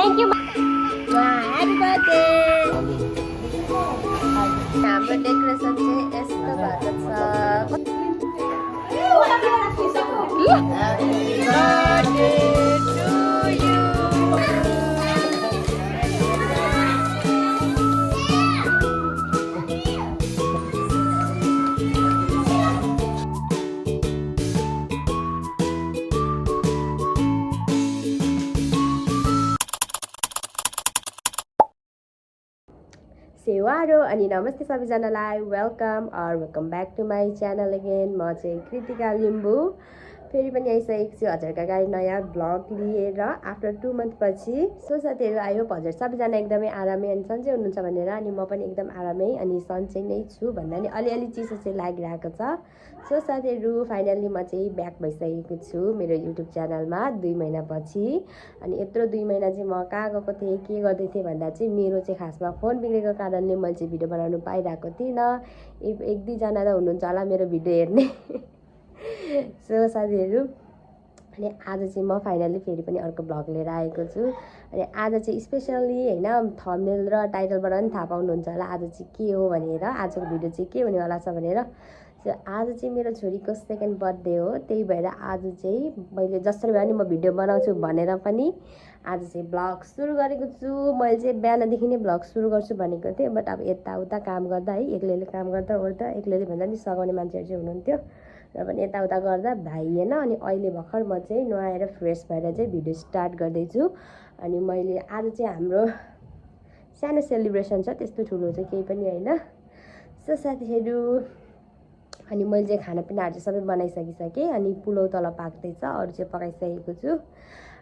Thank you happy birthday. हाम्रो decoration चाहिँ यस्तो भएको छ। Happy birthday to you. सेवारो अनि नमस्ते सबैजनालाई welcome back to my channel again. म चाहिँ कृतिका लिम्बू फेरि पनि आइसकेको छु हजुरका गाडी नयाँ ब्लग लिएर आफ्टर 2 मन्थ पछि। सो साथीहरू आयो हजुर सबैजना एकदमै आरामै अनि सन्चै हुनुहुन्छ भनेर अनि म पनि एकदम आरामै अनि सन्चै नै छु भन्दा नि अलिअलि चिसो चाहिँ लागिरहेको छ। सो साथीहरू फाइनल्ली म चाहिँ ब्याक भइसकेको छु मेरो युट्युब च्यानलमा 2 महिनापछि। अनि यत्रो 2 महिना चाहिँ म कहाँ गएको थिएँ के गर्दै थिएँ भन्दा चाहिँ मेरो चाहिँ खासमा फोन बिग्रेको कारणले मैले चाहिँ भिडियो बनाउनु पाइरहेको थिइनँ। 1-2जना त हुनुहुन्छ होला मेरो भिडियो हेर्ने। सो साथीहरू अनि आज चाहिँ म फाइनल्ली फेरि पनि अर्को ब्लग लिएर आएको छु। अनि आज चाहिँ स्पेसल्ली होइन थम्बनेल र टाइटलबाट पनि थाहा पाउनुहुन्छ होला आज चाहिँ के हो भनेर, आजको भिडियो चाहिँ के हुनेवाला छ भनेर। सो आज चाहिँ मेरो छोरीको 2nd बर्थडे हो, त्यही भएर आज चाहिँ मैले जसरी भए पनि म भिडियो बनाउँछु भनेर पनि आज चाहिँ ब्लग सुरु गरेको छु। मैले चाहिँ बिहानदेखि नै ब्लग सुरु गर्छु भनेको थिएँ, बट अब यताउता काम गर्दा है एक्लैले काम गर्दा ओर्दा एक्लैले भन्दा नि सघाउने मान्छेहरू चाहिँ हुनुहुन्थ्यो र पनि यताउता गर्दा भ्याइएन। अनि अहिले भर्खर म चाहिँ नुहाएर फ्रेस भएर चाहिँ भिडियो स्टार्ट गर्दैछु। अनि मैले आज चाहिँ हाम्रो सानो सेलिब्रेसन छ, त्यस्तो ठुलो चाहिँ केही पनि होइन। सो साथीहरू अनि मैले चाहिँ खानापिनाहरू चाहिँ सबै बनाइसकिसकेँ। अनि पुलाउ तल पाक्दैछ, अरू चाहिँ पकाइसकेको छु।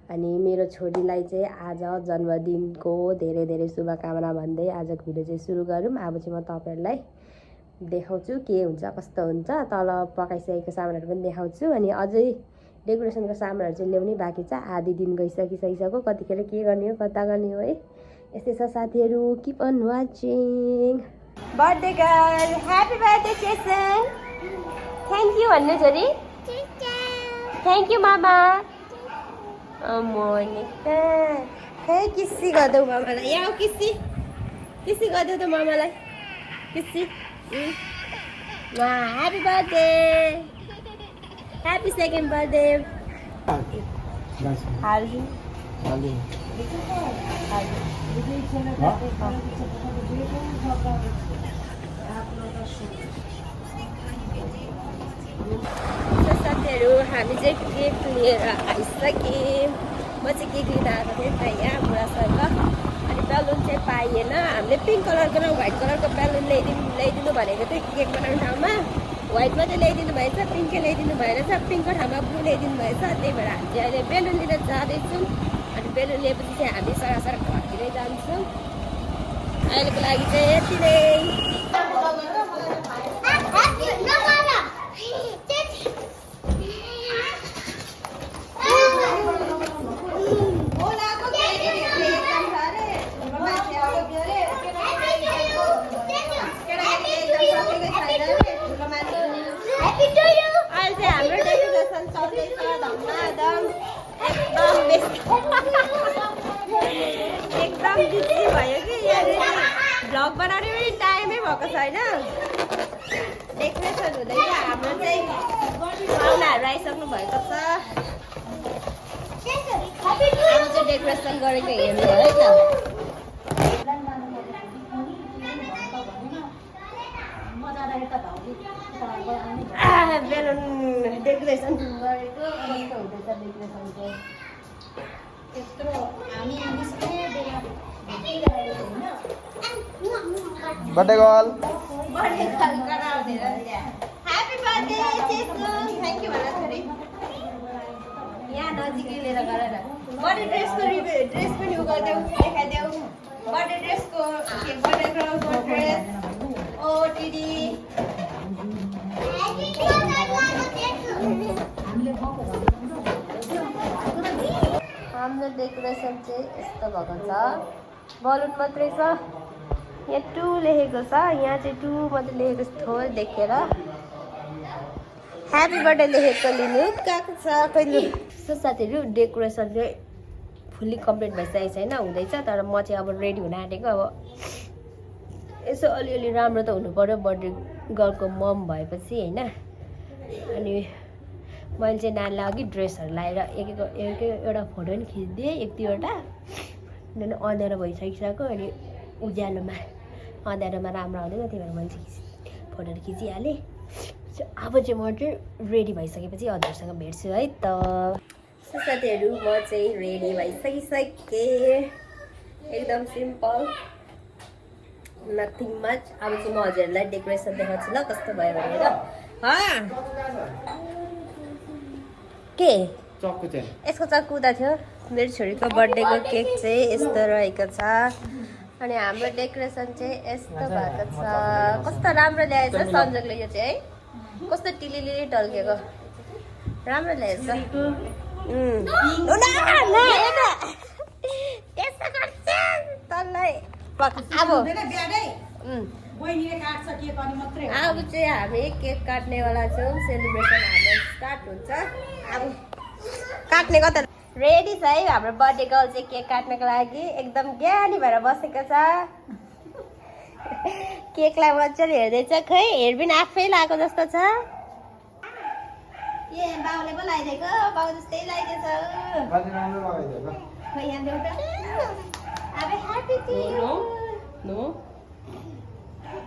अनि मेरो छोरीलाई चाहिँ आज जन्मदिनको धेरै धेरै शुभकामना भन्दै आजको भिडियो चाहिँ सुरु गरौँ। अब चाहिँ म तपाईँहरूलाई देखाउँछु के हुन्छ कस्तो हुन्छ, तल पकाइसकेको सामानहरू पनि देखाउँछु। अनि अझै डेकोरेसनको सामानहरू चाहिँ ल्याउनै बाँकी छ, आधी दिन गइसकिसक्यो, कतिखेर के गर्ने हो कता गर्ने हो है। यस्तै छ साथीहरू, keep on watching. Birthday girl happy birthday Chesan. Thank you भन्नु छोरी। थ्याङ्क यू मामा। मोनिका खै किसी गरिदेऊ मामालाई, यहाँ किसी गरिदेऊ त मामालाई किसी। Happy birthday, happy 2nd birthday. साथीहरू हामी चाहिँ केक लिएर आइसक्यौँ। म चाहिँ केक लिन आएको थिएँ त यहाँ बुढासँग। अनि बेलुन चाहिँ पाइएन, हामीले पिङ्क कलरको र व्हाइट कलरको बेलुन ल्याइदिनु भनेको थियो केक बनाउने ठाउँमा। व्हाइट मात्रै ल्याइदिनु भएछ, पिङ्कै ल्याइदिनु भएन छ, पिङ्कको ठाउँमा ब्लू ल्याइदिनु भएछ। त्यही भएर हामी चाहिँ अहिले बेलुन लिन जाँदैछौँ। अनि बेलुन लिएपछि चाहिँ हामी सरासर घरतिरै जान्छौँ। अहिलेको लागि चाहिँ यति नै। एकदम बिजी भयो कि यहाँ भ्लग बनाउने पनि टाइमै भएको छैन। डेकोरेसन हुँदैछ, हाम्रो चाहिँ पाहुनाहरू आइसक्नु भएको छ। अब चाहिँ डेकोरेसन गरेको हेर्नु है त। बेलुन डेकोरेसन गरेको कस्तो हुँदैछ डेकोरेसन चाहिँ यत्रो हामी बर्थडे गर्ल गराउँदैन। Happy birthday Chesu, thank you भन छोरी। यहाँ नजिकै लिएर गर न। बर्थडे ड्रेसको ड्रेस पनि उ गरिदेऊ, देखाइदेऊ। बर्थडे ड्रेसको बर्थडे गर्लको ड्रेस। ओ टिडी हाम्रो डेकोरेसन चाहिँ यस्तो भएको छ, बलुन मात्रै छ। यहाँ 2 लेखेको छ, यहाँ चाहिँ 2 मात्रै लेखेको छ थोर देखेर। ह्यापी बर्थडे लेखेको लिनु गएको छ कहिले। सो साथीहरू डेकोरेसन चाहिँ फुल्ली कम्प्लिट भइसकेको छैन, हुँदैछ। तर म चाहिँ अब रेडी हुन आँटेको। अब यसो अलिअलि राम्रो त हुनु पऱ्यो बर्थडे गर्लको मम भएपछि होइन। अनि मैले चाहिँ नानीलाई अघि ड्रेसहरू लगाएर एक एउटा फोटो पनि खिचिदिएँ, एक दुईवटा। किनभने अँध्यारो भइसकिसक्यो। अनि उज्यालोमा अँध्यारोमा राम्रो आउँदैन, त्यही भएर मैले चाहिँ फोटोहरू खिचिहालेँ। अब चाहिँ म चाहिँ रेडी भइसकेपछि हजुरसँग भेट्छु है त। साथीहरू म चाहिँ रेडी भइसकिसकेँ, एकदम सिम्पल, नथिङ मच। अब चाहिँ म हजुरहरूलाई डेकोरेसन देखाउँछु ल कस्तो भयो भनेर। के यसको चक्कु उता थियो। मेरो छोरीको बर्थडेको केक चाहिँ यस्तो रहेको छ। अनि हाम्रो डेकोरेसन चाहिँ यस्तो भएको छ। कस्तो राम्रो ल्याएछ सन्जोगले यो चाहिँ है, कस्तो टिलिली टल्केको राम्रो ल्याएछ। अब चाहिँ हामी केक काट्नेवाला छौँ। सेलिब्रेसन हाम्रो स्टार्ट हुन्छ। अब काट्ने कता रेडी छ है हाम्रो बर्थडे गर्ल चाहिँ केक काट्नको लागि एकदम ज्ञानी भएर बसेको छ। केकलाई मजाले हेर्दैछ, खै हेर पनि आफै लगाएको जस्तो छ। ए बाउले पो लगाइदिएको, बाउ जस्तै लगाइदिएछ। खै यहाँ देऊ त। अब ह्यापी टु यु। नो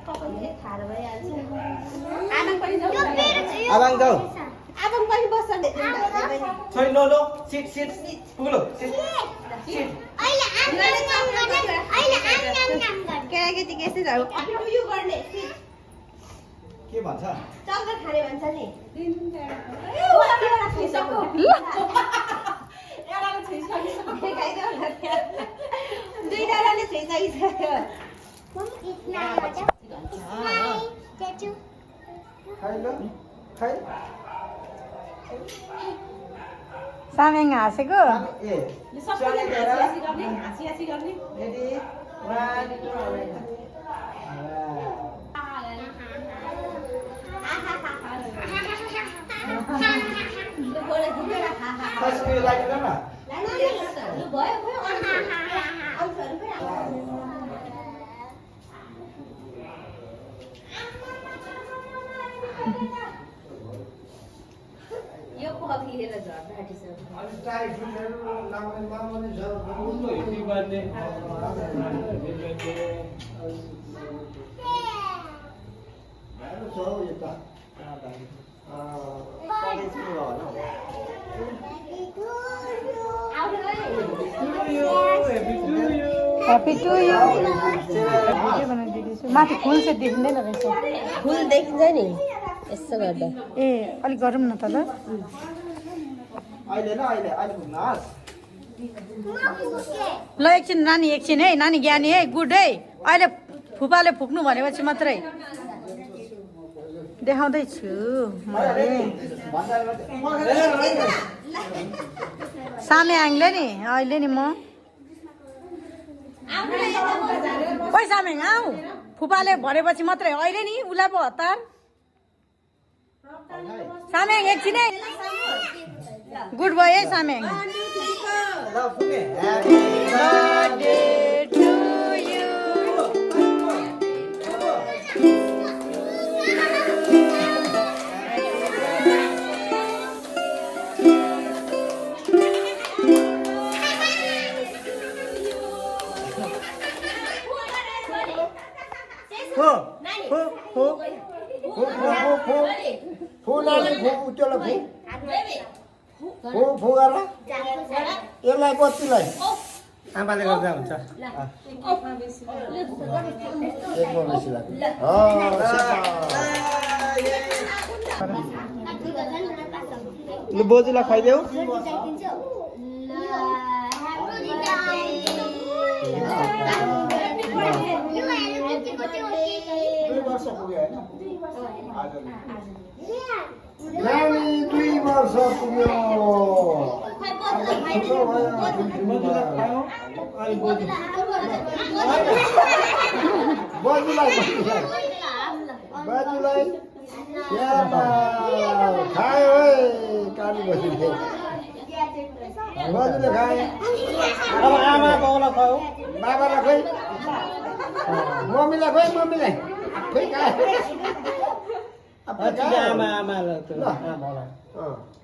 तपाईले थाहा भइहाल्छ। आमाङ पनि जाऊ। आमाङ जाऊ। आमाङ पनि बस्छ नि। Sorry, no. Sit. Pulo. Sit. अहिले केटाकेटी केसी जाऊ। यो गर्ने के भन्छ? चक्लेट खाने भन्छ नि। दुईजनाले छोइसकिसक्यो। सामेङ हाँसेको यो कफी हेर झर्दा आँटिसक्यो। Happy to you. भिडियो बनाइदिँदैछु। माथि फुल चाहिँ देखिँदैन रहेछ। फुल देखिन्छ नि यसो गर्दा। ए अलिक गरौँ न त ल। ल एकछिन नानी, एकछिन है नानी, ज्ञानी है, गुड है। अहिले फुपाले फुक्नु भनेपछि मात्रै देखाउँदैछु मैले। सामे आङले नि अहिले नि म ओइ सामेङ आऊ, फुपाले भनेपछि मात्रै अहिले नि उसलाई पो हतार। सामेङ एकछिन है, गुड बोय है सामेङ। यसलाई बत्तीलाई आमाले गर्दा हुन्छ। लु बोजूलाई खुवाइदेऊ। नानी 2 वर्ष पुग्यो। बाजुलाई खायो है काली बसी। बजुले खाए अब आमा बाउलाई खुवाऊ बाबालाई खोइ मम्मीलाई खोइ मम्मीलाई खोइ खाए आमालाई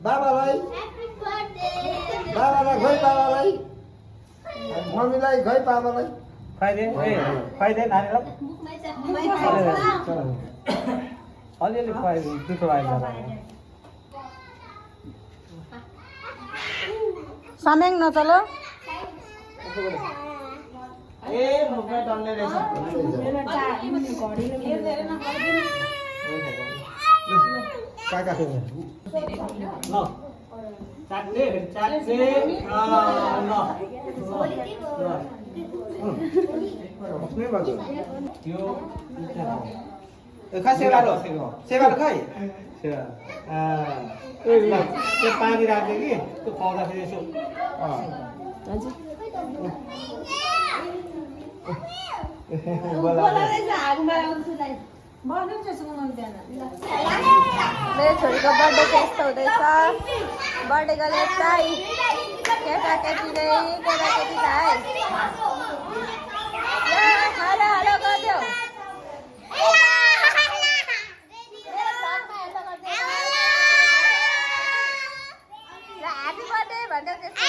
बाबालाई बाबालाई खोइ बाबालाई मम्मीलाई खोइ बाबालाई खुवाइदे नानीलाई अलिअलि खुवाइदिनु दुःख लाग्यो साम्याङ नचल ए मुखमा डल्ले रहेछ काका ल चाट्ने यो खा सेवारो खै त्यो पानी राख्यो कि त्यो पाउँदाखेरि यसो मेरो छोरीको बर्थडे चाहिँ यस्तो हुँदैछ बर्थडेको चाहिँ केटाकेटी नै केटाकेटी छ है हेलो हेलो गरिदेऊ ह्याप्पी बर्थडे भनेर त्यस्तो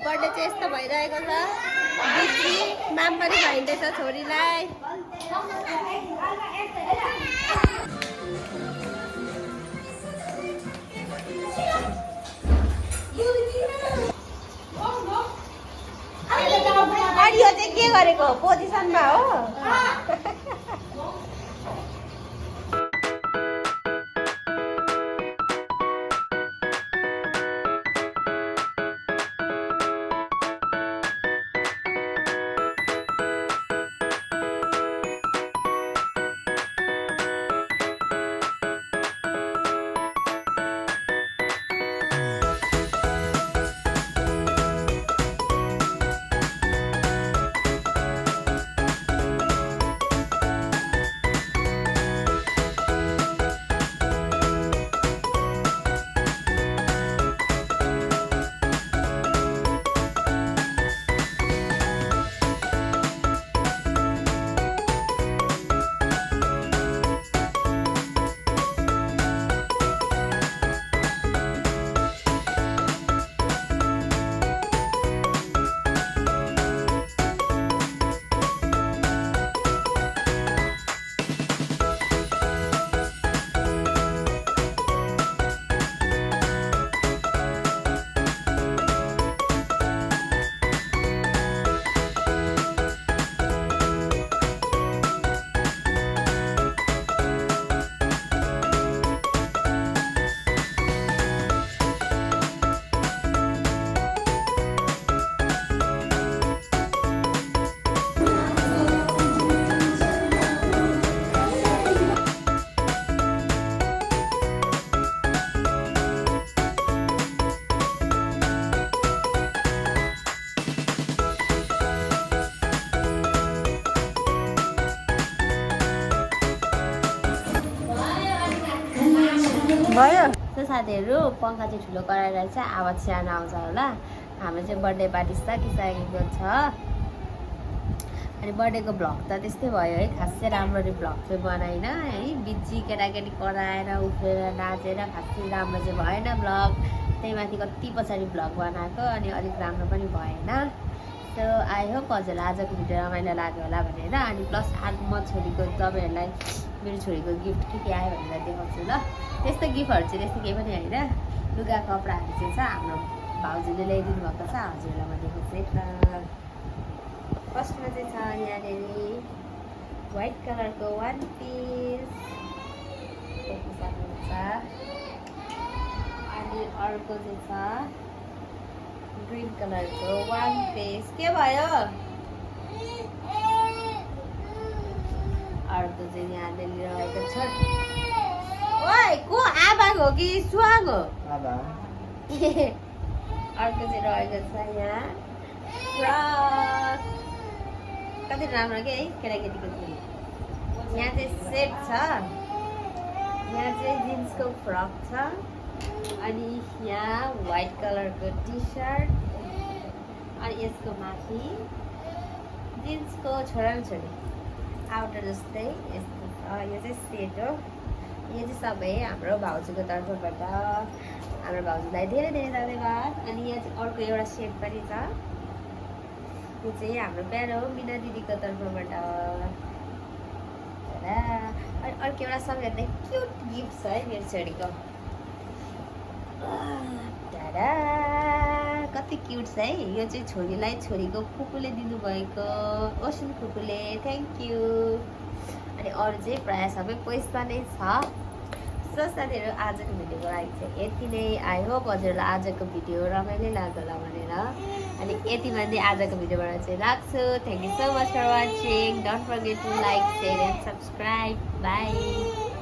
बर्थडे चाहिँ यस्तो भइरहेको छ बिजी माम पनि भइँदैछ छोरीलाई अनि यो चाहिँ के गरेको पोजिसनमा हो भयो त्यो साथीहरू पङ्खा चाहिँ ठुलो कराएर चाहिँ आवाज सानो आउँछ होला हाम्रो चाहिँ बर्थडे पार्टी सकिसकेको छ अनि बर्थडेको भ्लग त त्यस्तै भयो है खास चाहिँ राम्ररी भ्लग चाहिँ बनाइन है बिजी केटाकेटी कराएर उफ्रेर नाचेर खासै राम्रो चाहिँ भएन भ्लग त्यही माथि कति पछाडि भ्लग बनाएको अनि अलिक राम्रो पनि भएन सो आई होप हजुरलाई आजको भिडियो रमाइलो लाग्यो होला भनेर अनि प्लस आज म छोरीको तपाईँहरूलाई मेरो छोरीको गिफ्ट के आयो भनेर देखाउँछु ल त्यस्तो गिफ्टहरू चाहिँ त्यस्तो केही पनि होइन लुगा कपडाहरू चाहिँ छ हाम्रो भाउजूले ल्याइदिनु भएको छ हजुरलाई म देखाउँछु है फर्स्टमा चाहिँ छ यहाँनिर व्हाइट कलरको वान पिस देख्न सक्नुहुन्छ अनि अर्को चाहिँ छ ग्रीन कलरको वान पिस के भयो अर्को चाहिँ यहाँनिर रहेको छ ओइ को आमा हो कि सुहाग हो अर्को चाहिँ रहेको छ यहाँ फ्रक कति राम्रो के है केटाकेटीको चाहिँ यहाँ चाहिँ सेट छ यहाँ चाहिँ जिन्सको फ्रक छ अनि यहाँ व्हाइट कलरको टी सर्ट अनि यसको माथि जिन्सको छोरा र छोरी आउटर जस्तै यस्तो छ यो चाहिँ सेट हो यो चाहिँ सबै हाम्रो भाउजूको तर्फबाट हाम्रो भाउजूलाई धेरै धेरै धन्यवाद अनि यहाँ चाहिँ अर्को एउटा सेट पनि छ यो चाहिँ हाम्रो प्यारो मिना दिदीको तर्फबाट अनि अर्को एउटा सबैभन्दा क्युट गिफ्ट छ है मेरो छोरीको टाडा कति क्युट छ है यो चाहिँ छोरीलाई छोरीको फुपूले दिनुभएको ओसन फुपूले थ्याङ्क यू अनि अरू चाहिँ प्रायः सबै पैसा नै छ सो साथीहरू आजको भिडियोको लागि चाहिँ यति नै आई होप हजुरलाई आजको भिडियो रमाइलो लाग्यो होला भनेर अनि यति भन्दै आजको भिडियोबाट चाहिँ राख्छु thank you so much for watching don't forget to like share and subscribe by